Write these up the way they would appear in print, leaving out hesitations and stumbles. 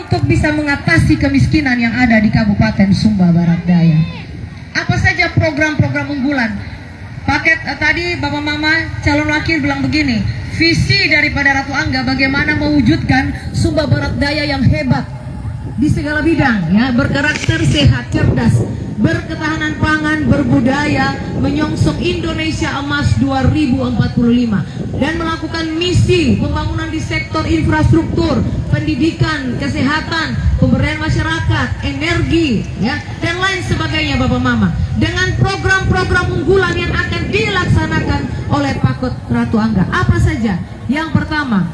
untuk bisa mengatasi kemiskinan yang ada di Kabupaten Sumba Barat Daya. Apa saja program-program unggulan? Paket tadi Bapak Mama calon wakil bilang begini, visi daripada Ratu Angga bagaimana mewujudkan Sumba Barat Daya yang hebat di segala bidang, ya, berkarakter sehat, cerdas, berketahanan pangan, berbudaya, menyongsong Indonesia Emas 2045 dan melakukan misi pembangunan di sektor infrastruktur, pendidikan, kesehatan, pemberdayaan masyarakat, energi, ya, dan lain sebagainya Bapak Mama. Dengan program-program unggulan yang akan dilaksanakan oleh Pakot Ratu Angga. Apa saja? Yang pertama,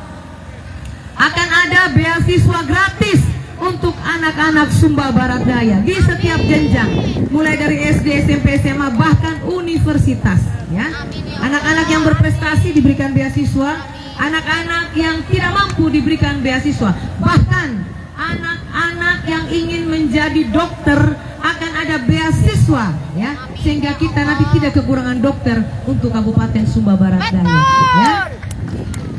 akan ada beasiswa gratis untuk anak-anak Sumba Barat Daya di setiap jenjang, mulai dari SD, SMP, SMA, bahkan universitas, ya. Anak-anak yang berprestasi diberikan beasiswa, anak-anak yang tidak mampu diberikan beasiswa, bahkan anak-anak yang ingin menjadi dokter akan ada beasiswa, ya, sehingga kita nanti tidak kekurangan dokter untuk Kabupaten Sumba Barat Daya, ya.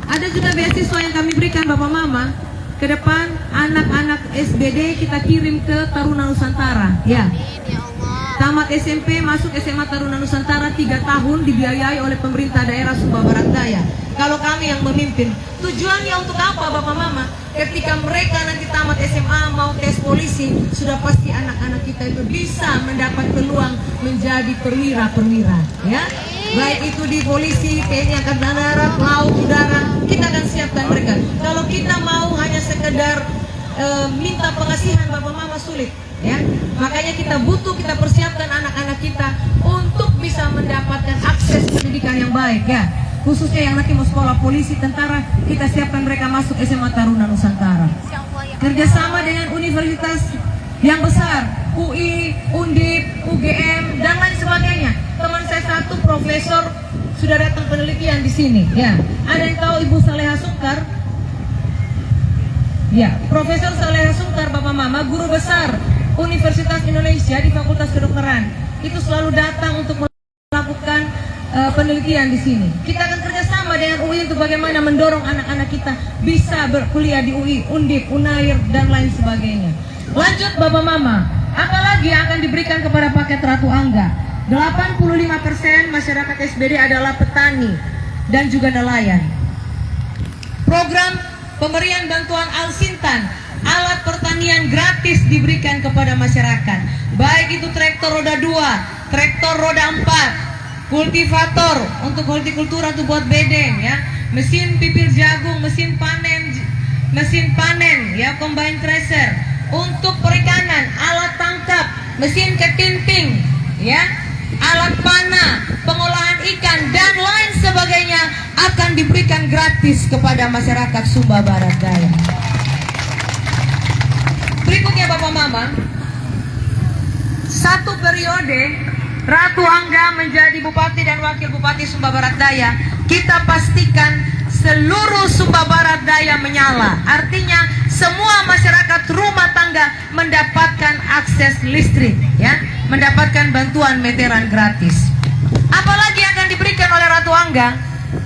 Ada juga beasiswa yang kami berikan Bapak Mama. Ke depan anak-anak SBD kita kirim ke Taruna Nusantara, ya. Tamat SMP masuk SMA Taruna Nusantara 3 tahun dibiayai oleh pemerintah daerah Sumba Barat Daya. Kalau kami yang memimpin, tujuannya untuk apa Bapak Mama? Ketika mereka nanti tamat SMA mau tes polisi, sudah pasti anak-anak kita itu bisa mendapat peluang menjadi perwira-perwira, ya. Baik itu di polisi, TNI Angkatan Darat, laut, udara, kita akan siapkan mereka. Kalau kita mau hanya sekedar minta pengasihan Bapak Mama sulit, ya. Makanya kita persiapkan anak-anak kita untuk bisa mendapatkan akses pendidikan yang baik, ya. Khususnya yang nanti mau sekolah polisi, tentara, kita siapkan mereka masuk SMA Taruna Nusantara. Kerjasama dengan universitas yang besar, UI, Undip, UGM, dan lain sebagainya. Teman saya satu profesor sudah datang penelitian di sini, ya. Ada yang tahu Ibu Saleha Sungkar? Ya, Profesor Saleha Sungkar Bapak Mama, guru besar Universitas Indonesia di Fakultas Kedokteran, itu selalu datang untuk melakukan penelitian di sini. Kita akan kerjasama dengan UI untuk bagaimana mendorong anak-anak kita bisa berkuliah di UI, Undip, Unair, dan lain sebagainya. Lanjut Bapak Mama, apalagi yang akan diberikan kepada paket Ratu Angga? 85% masyarakat SBD adalah petani dan juga nelayan. Program pemberian bantuan Al-Sintan, alat pertanian gratis diberikan kepada masyarakat. Baik itu traktor roda 2, traktor roda 4, kultivator untuk hortikultura itu buat bedeng, ya. Mesin pipir jagung, mesin panen, ya, combine thresher. Untuk perikanan, alat tangkap, mesin ketinting, ya, alat panah, pengolahan ikan, dan lain sebagainya akan diberikan gratis kepada masyarakat Sumba Barat Daya. Berikutnya Bapak Mama, satu periode Ratu Angga menjadi Bupati dan Wakil Bupati Sumba Barat Daya, kita pastikan seluruh Sumba Barat Daya menyala. Artinya semua masyarakat rumah tangga mendapatkan akses listrik, ya, mendapatkan bantuan meteran gratis. Apalagi akan diberikan oleh Ratu Angga?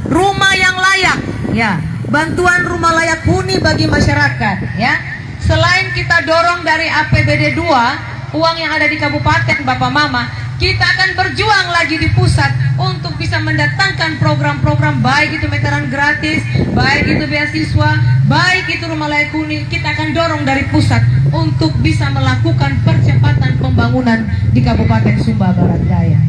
Rumah yang layak, ya, bantuan rumah layak huni bagi masyarakat, ya. Selain kita dorong dari APBD 2, uang yang ada di kabupaten Bapak Mama, kita akan berjuang lagi di pusat untuk bisa mendatangkan program-program, baik itu meteran gratis, baik itu beasiswa, baik itu rumah layak huni. Kita akan dorong dari pusat untuk bisa melakukan percepatan pembangunan di Kabupaten Sumba Barat Daya.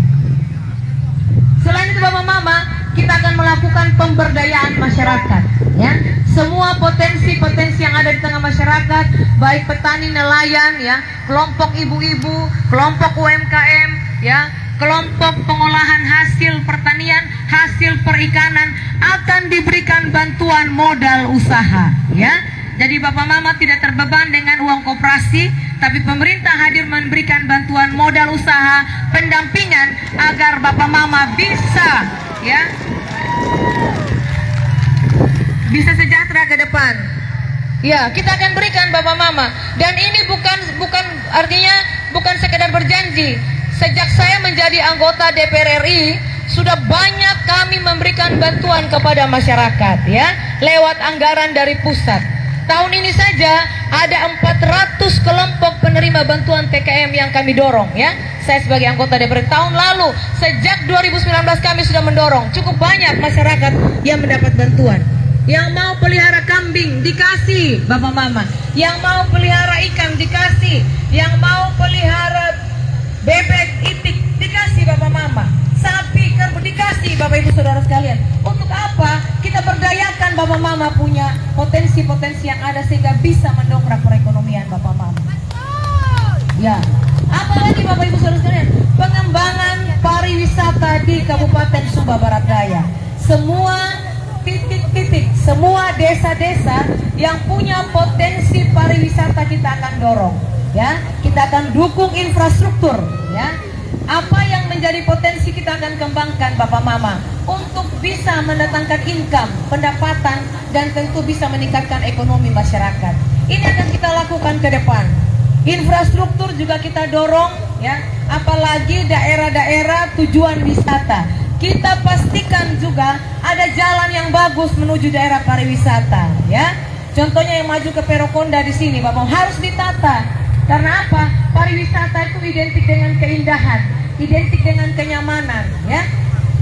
Selain itu Bapak Mama, kita akan melakukan pemberdayaan masyarakat, ya. Semua potensi-potensi yang ada di tengah masyarakat, baik petani, nelayan, ya, kelompok ibu-ibu, kelompok UMKM, ya, kelompok pengolahan hasil pertanian, hasil perikanan, akan diberikan bantuan modal usaha, ya. Jadi Bapak Mama tidak terbeban dengan uang koperasi, tapi pemerintah hadir memberikan bantuan modal usaha, pendampingan agar Bapak Mama bisa, ya, bisa sejahtera ke depan. Ya, kita akan berikan Bapak Mama, dan ini bukan artinya bukan sekedar berjanji. Sejak saya menjadi anggota DPR RI, sudah banyak kami memberikan bantuan kepada masyarakat, ya, lewat anggaran dari pusat. Tahun ini saja ada 400 kelompok penerima bantuan TKM yang kami dorong ya. Saya sebagai anggota DPR tahun lalu, sejak 2019 kami sudah mendorong cukup banyak masyarakat yang mendapat bantuan. Yang mau pelihara kambing dikasih Bapak Mama, yang mau pelihara ikan dikasih, yang mau pelihara bebek itik dikasih Bapak Mama, sapi kerbau dikasih Bapak Ibu Saudara sekalian. Untuk apa? Kita berdayakan Bapak Mama punya potensi-potensi yang ada sehingga bisa mendongkrak perekonomian Bapak Mama. Ya, apalagi Bapak Ibu Saudara sekalian, pengembangan pariwisata di Kabupaten Sumba Barat Daya. Semua titik-titik, semua desa-desa yang punya potensi pariwisata kita akan dorong, ya. Kita akan dukung infrastruktur, ya. Apa yang menjadi potensi kita akan kembangkan Bapak Mama untuk bisa mendatangkan income, pendapatan, dan tentu bisa meningkatkan ekonomi masyarakat. Ini akan kita lakukan ke depan. Infrastruktur juga kita dorong, ya. Apalagi daerah-daerah tujuan wisata. Kita pastikan juga ada jalan yang bagus menuju daerah pariwisata, ya. Contohnya yang maju ke Perokonda di sini, Bapak, harus ditata. Karena apa? Pariwisata itu identik dengan keindahan, identik dengan kenyamanan, ya.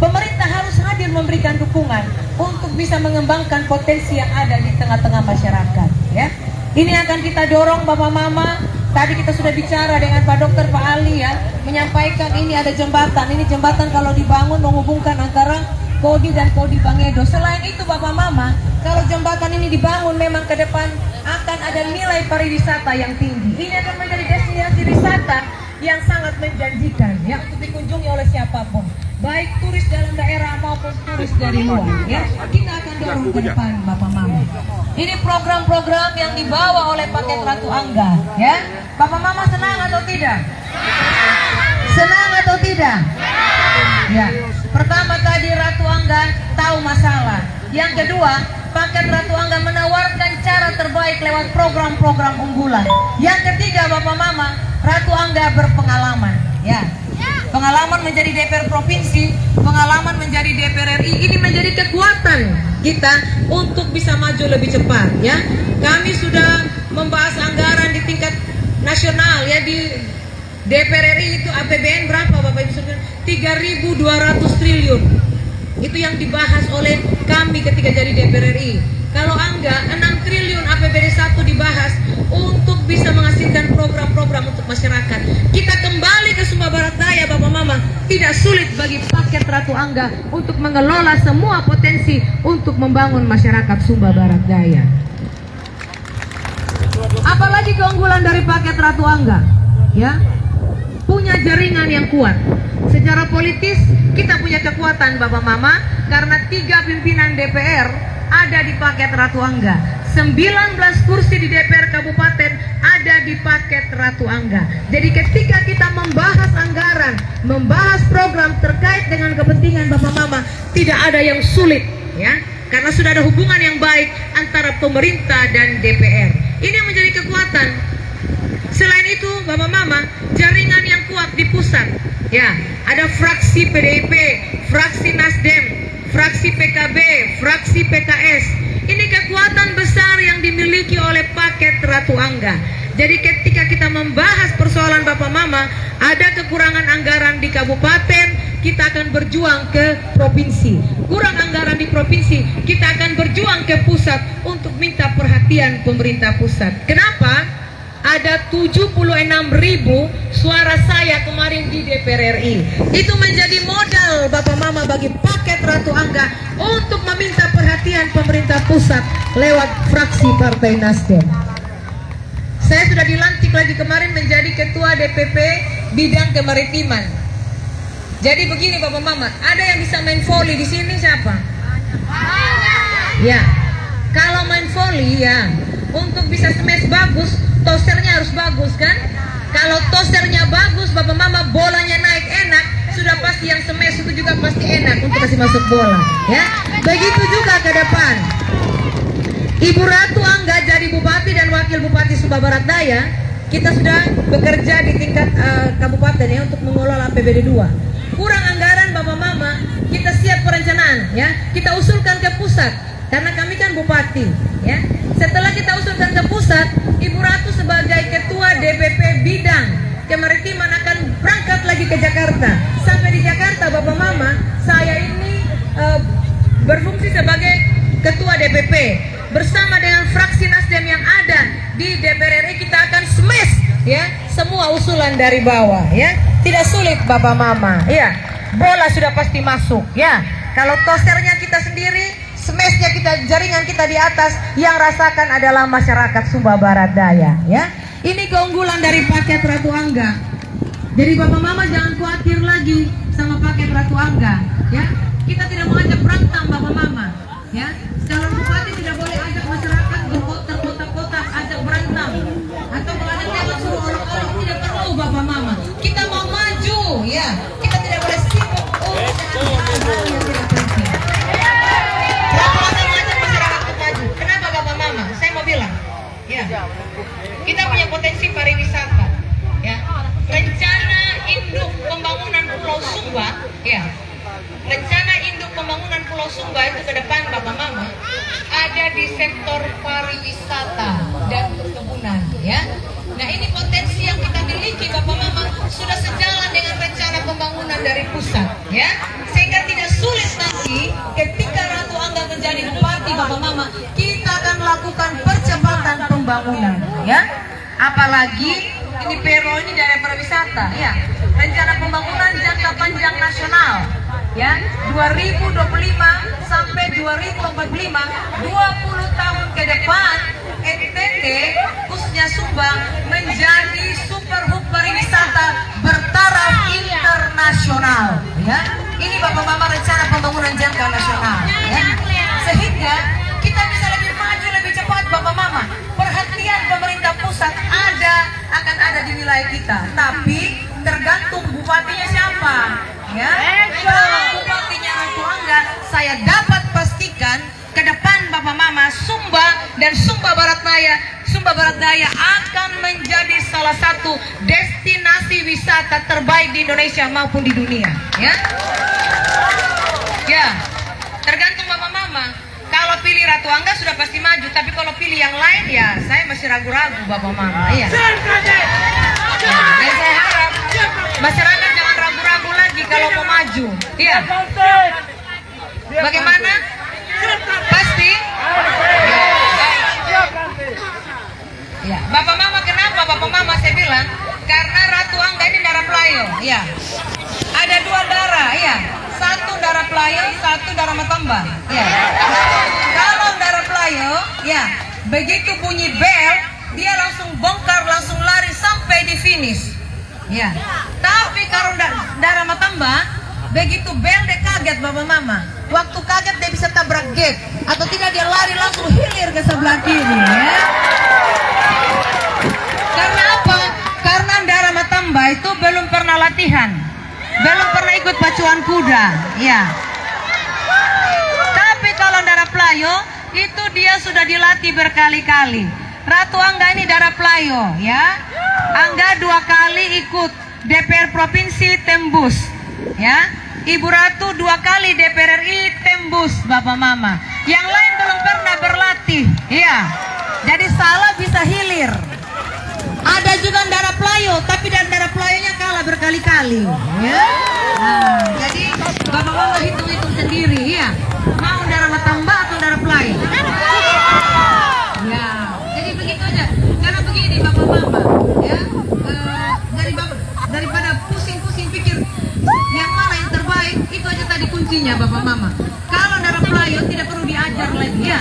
Pemerintah harus hadir memberikan dukungan untuk bisa mengembangkan potensi yang ada di tengah-tengah masyarakat, ya. Ini akan kita dorong Bapak Mama. Tadi kita sudah bicara dengan Pak Dokter, Pak Ali, ya, menyampaikan ini ada jembatan. Ini jembatan kalau dibangun menghubungkan antara Kodi dan Kodi Bangedo. Selain itu Bapak Mama, kalau jembatan ini dibangun memang ke depan akan ada nilai pariwisata yang tinggi. Ini akan menjadi destinasi wisata yang sangat menjanjikan, ya, untuk dikunjungi oleh siapapun, baik turis dalam daerah maupun turis dari luar, ya. Kita akan dorong ke depan Bapak Mama. Ini program-program yang dibawa oleh paket Ratu Angga, ya. Bapak Mama senang atau tidak? Senang atau tidak? Ya. Pertama tadi Ratu Angga tahu masalah. Yang kedua, paket Ratu Angga menawarkan cara terbaik lewat program-program unggulan. Yang ketiga Bapak Mama, Ratu Angga berpengalaman, ya. Pengalaman menjadi DPR Provinsi, pengalaman menjadi DPR RI, ini menjadi kekuatan kita untuk bisa maju lebih cepat, ya. Kami sudah membahas anggaran di tingkat nasional, ya, di DPR RI itu APBN berapa Bapak Ibu Saudara? 3.200 triliun. Itu yang dibahas oleh kami ketika jadi DPR RI. Kalau Angga 6 triliun APBD 1 dibahas untuk bisa menghasilkan program-program untuk masyarakat. Kita kembali ke Sumba Barat Daya Bapak Mama. Tidak sulit bagi paket Ratu Angga untuk mengelola semua potensi untuk membangun masyarakat Sumba Barat Daya. Apalagi keunggulan dari paket Ratu Angga, ya, punya jaringan yang kuat. Secara politis kita punya kekuatan Bapak Mama karena 3 pimpinan DPR ada di paket Ratu Angga. 19 kursi di DPR Kabupaten ada di paket Ratu Angga. Jadi ketika kita membahas anggaran, membahas program terkait dengan kepentingan Bapak Mama, tidak ada yang sulit, ya. Karena sudah ada hubungan yang baik antara pemerintah dan DPR. Ini yang menjadi kekuatan. Selain itu Bapak Mama, jaringan yang kuat di pusat, ya. Ada fraksi PDIP, fraksi Nasdem, fraksi PKB, fraksi PKS. Ini kekuatan besar yang dimiliki oleh paket Ratu Angga. Jadi ketika kita membahas persoalan Bapak Mama, ada kekurangan anggaran di kabupaten, kita akan berjuang ke provinsi. Kurang anggaran di provinsi, kita akan berjuang ke pusat untuk minta perhatian pemerintah pusat. Kenapa? Ada 76.000 suara saya kemarin di DPR RI. Itu menjadi modal Bapak Mama bagi paket Ratu Angga untuk meminta perhatian pemerintah pusat lewat fraksi Partai Nasdem. Saya sudah dilantik lagi kemarin menjadi Ketua DPP Bidang Kemaritiman. Jadi begini Bapak Mama, ada yang bisa main volley di sini siapa? Ya, kalau main volley, ya, untuk bisa smash bagus, tosernya harus bagus, kan? Kalau tosernya bagus Bapak Mama, bolanya naik enak, sudah pasti yang smash itu juga pasti enak untuk kasih masuk bola, ya. Begitu juga ke depan. Ibu Ratu Angga jadi Bupati dan Wakil Bupati Sumba Barat Daya, kita sudah bekerja di tingkat kabupaten, ya, untuk mengelola APBD 2. Kurang anggaran Bapak Mama, kita siap perencanaan, ya. Kita usulkan ke pusat. karena kami kan bupati, ya. Setelah kita usulkan ke pusat, Ibu Ratu sebagai ketua DPP bidang kemaritiman akan berangkat lagi ke Jakarta. Sampai di Jakarta, Bapak Mama, saya ini berfungsi sebagai ketua DPP bersama dengan fraksi Nasdem yang ada di DPR RI. Kita akan smash, ya, semua usulan dari bawah, ya. Tidak sulit, Bapak Mama, ya. Bola sudah pasti masuk, ya. Kalau tosernya kita sendiri, smashnya kita, jaringan kita di atas, yang rasakan adalah masyarakat Sumba Barat Daya, ya. Ini keunggulan dari paket Ratu Angga. Jadi Bapak Mama jangan khawatir lagi sama paket Ratu Angga, ya. Kita tidak mau ajak berantem, Bapak Mama, ya. Calon bupati tidak boleh ajak masyarakat terkotak-kotak, ajak berantem, atau kalau ada lewat suruh olok-olok, tidak perlu, Bapak Mama. Kita mau maju, ya. Kita tidak boleh sibuk urusan hal-hal yang tidak penting. Ratu Angga mengajak masyarakat untuk maju. Kenapa, Bapak Mama? Saya mau bilang, ya. Kita punya potensi pariwisata, ya. Rencana induk pembangunan Pulau Sumba, ya. Rencana induk pembangunan Pulau Sumba itu ke depan, Bapak Mama, ada di sektor pariwisata dan perkebunan, ya. Nah, ini potensi yang kita miliki, Bapak Mama, sudah sejalan dengan rencana pembangunan dari pusat, ya. Sehingga tidak sulit nanti ketika Ratu Angga menjadi bupati, Bapak Mama, kita akan melakukan percepatan pembangunan, ya. Apalagi ini Pero ini daerah pariwisata, ya. Rencana pembangunan jangka panjang nasional, ya, 2025 sampai 2045, 20 tahun ke depan NTT khususnya Sumba menjadi super hub pariwisata bertaraf internasional, ya. Ini Bapak Mama rencana pembangunan jangka nasional, ya. Sehingga kita bisa lebih maju lebih cepat, Bapak Mama. Perhatian pemerintah pusat akan ada di wilayah kita, tapi tergantung bupatinya siapa, ya. Kalau bupatinya Ratu Angga, saya dapat pastikan ke depan, Bapak Mama, Sumba dan Sumba Barat Daya akan menjadi salah satu destinasi wisata terbaik di Indonesia maupun di dunia, ya. Ya, tergantung Bapak Mama. Kalau pilih Ratu Angga sudah pasti maju, tapi kalau pilih yang lain, ya saya masih ragu-ragu, Bapak Mama, ya. Dan saya harap masyarakat jangan ragu-ragu lagi kalau mau maju, ya. Bagaimana? Pasti? Ya. Bapak Mama, kenapa Bapak Mama saya bilang? Karena Ratu Angga ini darah Pelayo, ya. Ada dua darah, ya. Satu darah Pelayo, satu darah Matamba, ya. Kalau darah Pelayo, ya, begitu bunyi bel, dia langsung bongkar, langsung lari sampai di finish, ya. Tapi kalau darah Matamba, begitu bel dia kaget, Bapak Mama. Waktu kaget dia bisa tabrak gate, atau tidak dia lari langsung hilir ke sebelah kiri, ya. Karena apa? Karena darah Matamba itu belum pernah latihan, belum pernah ikut pacuan kuda, ya. Tapi kalau darah Pelayo itu dia sudah dilatih berkali-kali. Ratu Angga ini darah Pelayo, ya. Angga 2 kali ikut DPR Provinsi tembus, ya. Ibu Ratu 2 kali DPR RI tembus, Bapak Mama. Yang lain belum pernah berlatih, ya. Jadi salah bisa hilir. Ada juga darah Pelayo, tapi darah Pelayonya kalah berkali-kali, ya. Nah, jadi Bapak Mama hitung-hitung sendiri, ya. Mau darah Matamba atau darah Pelayo? Ya, jadi begitu aja. Karena begini, Bapak Mama, ya. Daripada pusing-pusing pikir yang mana yang terbaik, itu aja tadi kuncinya, Bapak Mama. Kalau darah Pelayo tidak perlu diajar lagi, ya.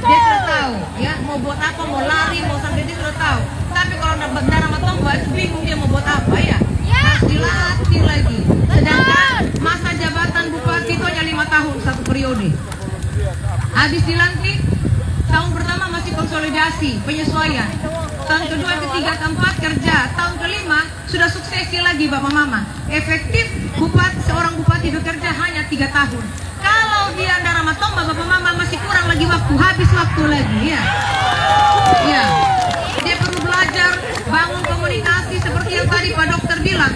Dia sudah tahu, ya, mau buat apa, mau lari, mau sampai dia sudah tahu. Tapi kalau darah Matamba itu bingung dia mau buat apa, ya. Harus dilatih lagi. Sedangkan masa jabatan bupati itu hanya 5 tahun satu periode. Habis dilantik, tahun pertama masih konsolidasi, penyesuaian. Tahun kedua, ketiga, keempat kerja. Tahun kelima sudah suksesi lagi, Bapak Mama. Efektif seorang bupati bekerja hanya 3 tahun. Kalau dia darah Matamba, Bapak Mama, masih kurang lagi waktu, habis waktu lagi, ya. Ya, dia perlu belajar bangun komunikasi seperti yang tadi Pak Dokter bilang.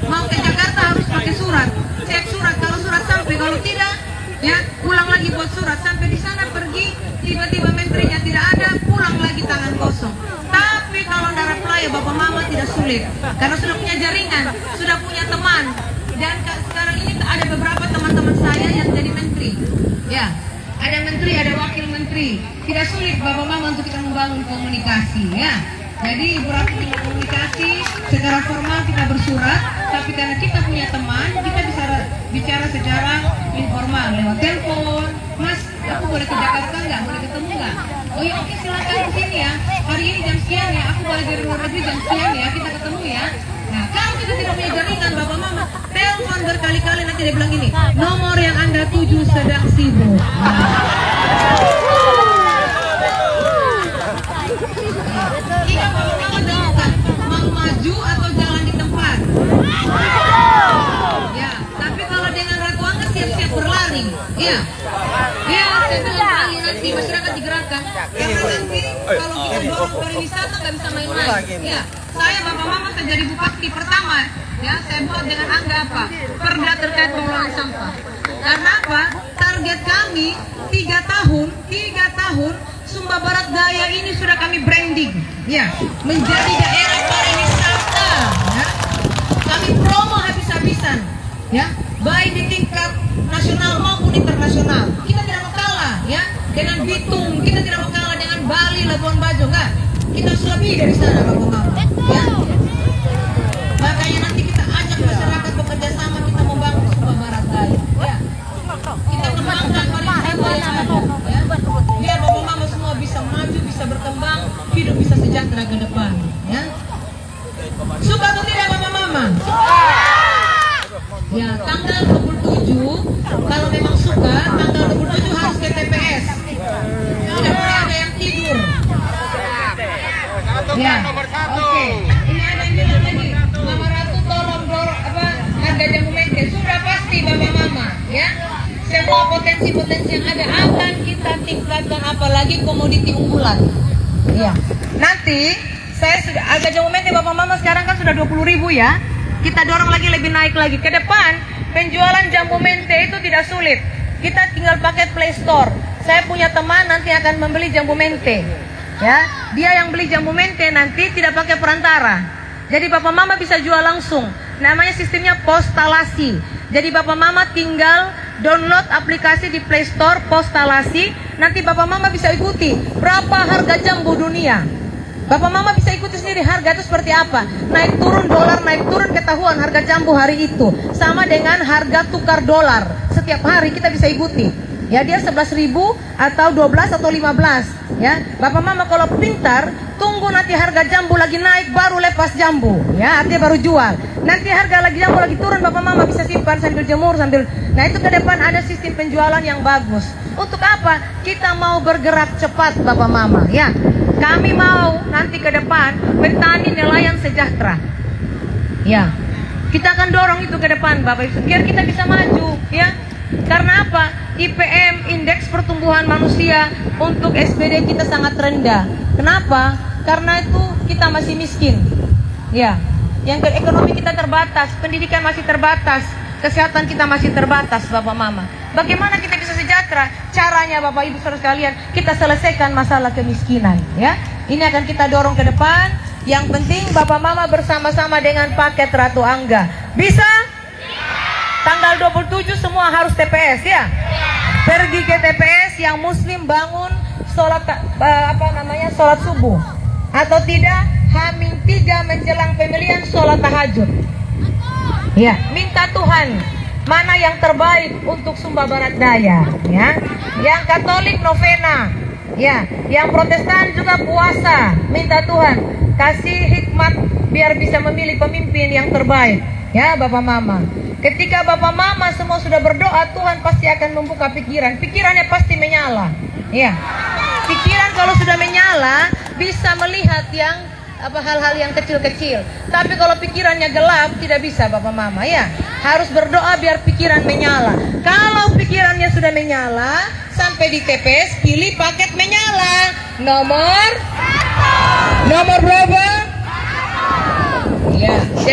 Mau ke Jakarta harus pakai surat, cek surat, kalau surat sampai, kalau tidak ya pulang lagi buat surat, sampai di sana pergi tiba-tiba menterinya tidak ada, pulang lagi tangan kosong. Tapi kalau darah playa bapak mama tidak sulit, karena sudah punya jaringan, sudah punya teman, dan sekarang ini ada beberapa teman-teman saya yang jadi menteri, ya ada menteri, ada wakil menteri. Tidak sulit bapak mama untuk kita membangun komunikasi, ya. Jadi Ibu Ratu tinggal komunikasi secara formal, kita bersurat, tapi karena kita punya teman, kita bisa bicara secara informal lewat telepon. Mas, aku boleh ke Jakarta nggak? Boleh ketemu nggak? Oh ya oke, silakan ke sini ya. Hari ini jam sekian ya. Aku boleh dari luar negeri jam sekian ya. Kita ketemu ya. Nah, kalau kita tidak punya jaringan bapak mama, telepon berkali-kali, nanti dia bilang gini, nomor yang Anda tuju sedang sibuk. Iya, bapak mama tentukan mau maju atau jalan di tempat. Ya, tapi kalau dengan Ratu Angga siap-siap berlari. Iya. Ya, saya bilang kali nanti masyarakat digerakkan. Karena nanti kalau kita dorong pariwisata nggak bisa main-main. Ya, saya bapak mama saya jadi bupati pertama. Ya, saya buat dengan Angga apa? Perda terkait pengelolaan sampah. Karena apa? Target kami 3 tahun Sumba Barat Daya ini sudah kami branding, ya, menjadi daerah pariwisata. Ya. Kami promo habis-habisan, ya, baik di tingkat nasional maupun internasional. Kita tidak mau kalah, ya, dengan Bitung, kita tidak mau kalah dengan Bali, Labuan Bajo, enggak. Kita harus lebih dari sana, bapak-bapak. Ya. Makanya nanti kita ajak masyarakat bekerja sama, kita membangun Sumba Barat Daya. Ya. Kita kembangkan pariwisata yang ada. Ya. Biar bapak mama semua bisa maju, bisa berkembang, hidup bisa sejahtera ke depan. Ya. Suka atau tidak bapak mama? Ya, tanggal 27, kalau memang suka, tanggal 27 harus ke TPS. Tidak boleh ada yang tidur. Ya, oke. Ini ada yang bilang lagi, Mama Ratu tolong harga jamu mente. Sudah pasti bapak mama, ya. Semua potensi-potensi yang ada akan kita tingkatkan, apalagi komoditi unggulan. Ya. Nanti saya sudah harga jamu mente bapak mama sekarang kan sudah 20.000 ya. Kita dorong lagi lebih naik lagi. Ke depan penjualan jamu mente itu tidak sulit. Kita tinggal pakai Play Store. Saya punya teman nanti akan membeli jamu mente. Ya, dia yang beli jamu mente nanti tidak pakai perantara. Jadi bapak mama bisa jual langsung. Namanya sistemnya postalasi. Jadi bapak mama tinggal download aplikasi di Play Store postalasi. Nanti bapak mama bisa ikuti berapa harga jambu dunia. Bapak mama bisa ikuti sendiri harga itu seperti apa. Naik turun dolar, naik turun ketahuan harga jambu hari itu. Sama dengan harga tukar dolar. Setiap hari kita bisa ikuti. Ya, dia 11.000 atau 12 atau 15. Ya, bapak mama kalau pintar, tunggu nanti harga jambu lagi naik baru lepas jambu. Ya, artinya baru jual. Nanti harga lagi jambu lagi turun, bapak mama bisa simpan sambil jemur sambil. Nah, itu ke depan ada sistem penjualan yang bagus. Untuk apa? Kita mau bergerak cepat bapak mama. Ya, kami mau nanti ke depan petani nelayan sejahtera. Ya, kita akan dorong itu ke depan bapak ibu biar kita bisa maju. Ya, karena apa? IPM, indeks pertumbuhan manusia untuk SPD kita sangat rendah. Kenapa? Karena itu kita masih miskin. Ya, yang ekonomi kita terbatas, pendidikan masih terbatas, kesehatan kita masih terbatas, bapak mama. Bagaimana kita bisa sejahtera? Caranya bapak ibu saudara sekalian, kita selesaikan masalah kemiskinan. Ya, ini akan kita dorong ke depan. Yang penting bapak mama bersama-sama dengan paket Ratu Angga. Bisa? Tanggal 27 semua harus TPS ya. Pergi ke TPS, yang muslim bangun sholat sholat subuh, atau tidak H-3 menjelang pemilihan sholat tahajud. Ya, minta Tuhan mana yang terbaik untuk Sumba Barat Daya. Ya, yang Katolik novena. Ya, yang Protestan juga puasa. Minta Tuhan kasih hikmat biar bisa memilih pemimpin yang terbaik. Ya, bapak mama. Ketika bapak mama semua sudah berdoa, Tuhan pasti akan membuka pikiran. Pikirannya pasti menyala. Ya. Pikiran kalau sudah menyala bisa melihat yang hal-hal yang kecil-kecil. Tapi kalau pikirannya gelap tidak bisa bapak mama ya. Harus berdoa biar pikiran menyala. Kalau pikirannya sudah menyala, sampai di TPS pilih paket menyala. Nomor berapa? Ya.